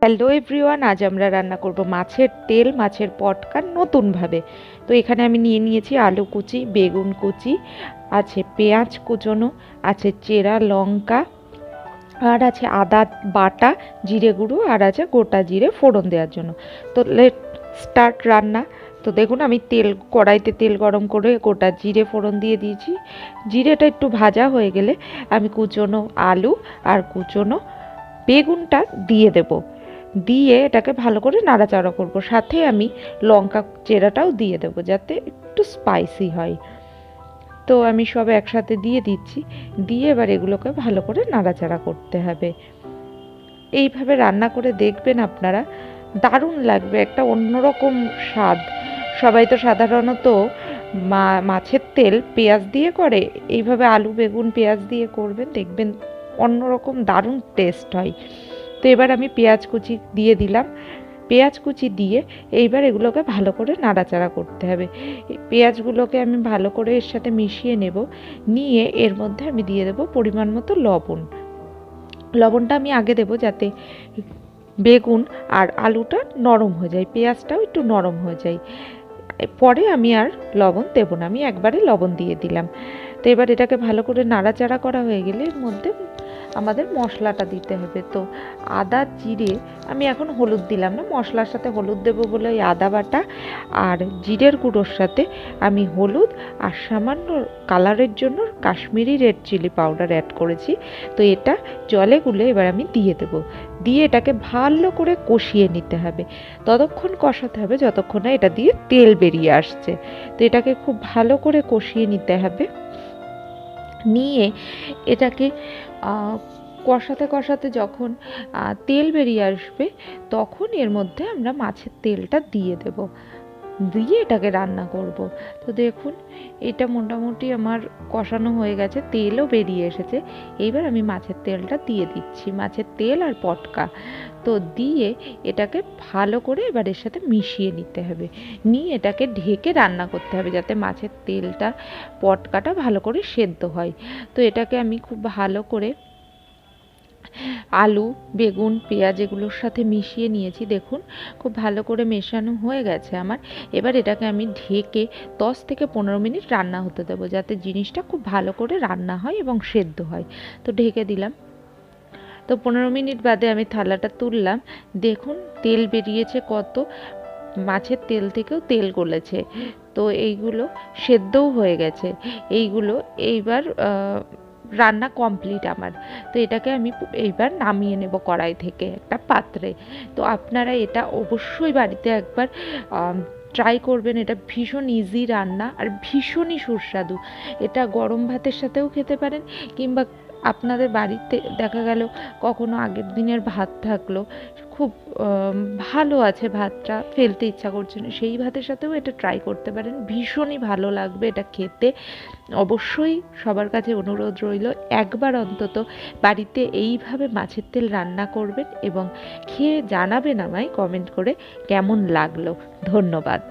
Hello everyone, আজ আমরা রান্না করব মাছের তেল, মাছের পটকা নতুনভাবে। তো এখানে আমি নিয়ে নিয়েছি আলু কুচি, বেগুন কুচি, আছে পেঁয়াজ কুচোনো, আছে চেরা লঙ্কা, আর আছে আদা বাটা, জিরে গুঁড়ো, আর আছে গোটা জিরে ফোড়ন দেওয়ার জন্য। তো লেট স্টার্ট রান্না। তো দেখুন, আমি কড়াইতে তেল গরম করে গোটা জিরে ফোড়ন দিয়ে দিয়েছি। জিরেটা একটু ভাজা হয়ে গেলে আমি কুচোনো আলু আর কুচোনো বেগুনটা দিয়ে দেবো। দিয়ে এটাকে ভালো করে নাড়াচাড়া করব, সাথে আমি লঙ্কা চেরাটাও দিয়ে দেবো যাতে একটু স্পাইসি হয়। তো আমি সব একসাথে দিয়ে দিচ্ছি, দিয়ে এবার এগুলোকে ভালো করে নাড়াচাড়া করতে হবে। এইভাবে রান্না করে দেখবেন আপনারা, দারুণ লাগবে, একটা অন্যরকম স্বাদ। সবাই তো সাধারণত মাছের তেল পেঁয়াজ দিয়ে করে, এইভাবে আলু বেগুন পেঁয়াজ দিয়ে করবেন, দেখবেন অন্যরকম দারুণ টেস্ট হয়। তো এবার আমি পেঁয়াজ কুচি দিয়ে দিলাম। পেঁয়াজ কুচি দিয়ে এইবার এগুলোকে ভালো করে নাড়াচাড়া করতে হবে। পেঁয়াজগুলোকে আমি ভালো করে এর সাথে মিশিয়ে নেব। নিয়ে এর মধ্যে আমি দিয়ে দেবো পরিমাণ মতো লবণ। লবণটা আমি আগে দেবো যাতে বেগুন আর আলুটা নরম হয়ে যায়, পেঁয়াজটাও একটু নরম হয়ে যায়। পরে আমি আর লবণ দেবো না, আমি একবারে লবণ দিয়ে দিলাম। তো এবার এটাকে ভালো করে নাড়াচাড়া করা হয়ে গেলে এর মধ্যে আমাদের মশলাটা দিতে হবে। তো আদা জিরে, আমি এখন হলুদ দিলাম না, মশলার সাথে হলুদ দেবো বলে ওই আদা বাটা আর জিরের গুঁড়োর সাথে আমি হলুদ আর সামান্য কালারের জন্য Kashmiri red chilli powder add করেছি। তো এটা জলে গুলে এবার আমি দিয়ে দেবো। দিয়ে এটাকে ভালো করে কষিয়ে নিতে হবে, ততক্ষণ কষাতে হবে যতক্ষণ না এটা দিয়ে তেল বেরিয়ে আসছে। তো এটাকে খুব ভালো করে কষিয়ে নিতে হবে। নিয়ে এটাকে কষাতে কষাতে যখন তেল বেরিয়ে আসবে তখন এর মধ্যে আমরা মাছের তেলটা দিয়ে দেব, দিয়ে এটাকে রান্না করব। তো দেখুন, এটা মোটামুটি আমার কষানো হয়ে গেছে, তেলও বেরিয়ে এসেছে। এইবার আমি মাছের তেলটা দিয়ে দিচ্ছি, মাছের তেল আর পটকা। তো দিয়ে এটাকে ভালো করে এবার এর সাথে মিশিয়ে নিতে হবে। নিয়ে এটাকে ঢেকে রান্না করতে হবে যাতে মাছের তেলটা পটকাটা ভালো করে সেদ্ধ হয়। তো এটাকে আমি খুব ভালো করে আলু বেগুন পেঁয়াজ এগুলোর সাথে মিশিয়ে নিয়েছি। দেখুন, খুব ভালো করে মেশানো হয়ে গেছে আমার। এবার এটাকে আমি ঢেকে 10 থেকে 15 মিনিট রান্না হতে দেবো যাতে জিনিসটা খুব ভালো করে রান্না হয় এবং সেদ্ধ হয়। তো ঢেকে দিলাম। তো 15 মিনিট বাদে আমি থালাটা তুললাম। দেখুন, তেল বেরিয়েছে কত, মাছের তেল থেকেও তেল গলেছে। তো এইগুলো সেদ্ধও হয়ে গেছে। এইবার রান্না কমপ্লিট আমার। তো এটাকে আমি এইবার নামিয়ে নেব কড়াই থেকে একটা পাত্রে। তো আপনারা এটা অবশ্যই বাড়িতে একবার ট্রাই করবেন। এটা ভীষণ ইজি রান্না আর ভীষণই সুস্বাদু। এটা গরম ভাতের সাথেও খেতে পারেন, কিংবা আপনাদের বাড়িতে দেখা গেল কখনো আগের দিনের ভাত থাকলো, খুব ভালো আছে, ভাতটা ফেলতে ইচ্ছা করছে না, সেই ভাতের সাথেও এটা ট্রাই করতে পারেন, ভীষণই ভালো লাগবে এটা খেতে। অবশ্যই সবার কাছে অনুরোধ রইল, একবার অন্তত বাড়িতে এইভাবে মাছের তেল রান্না করবেন এবং খেয়ে জানাবেন আমায় কমেন্ট করে কেমন লাগলো। ধন্যবাদ।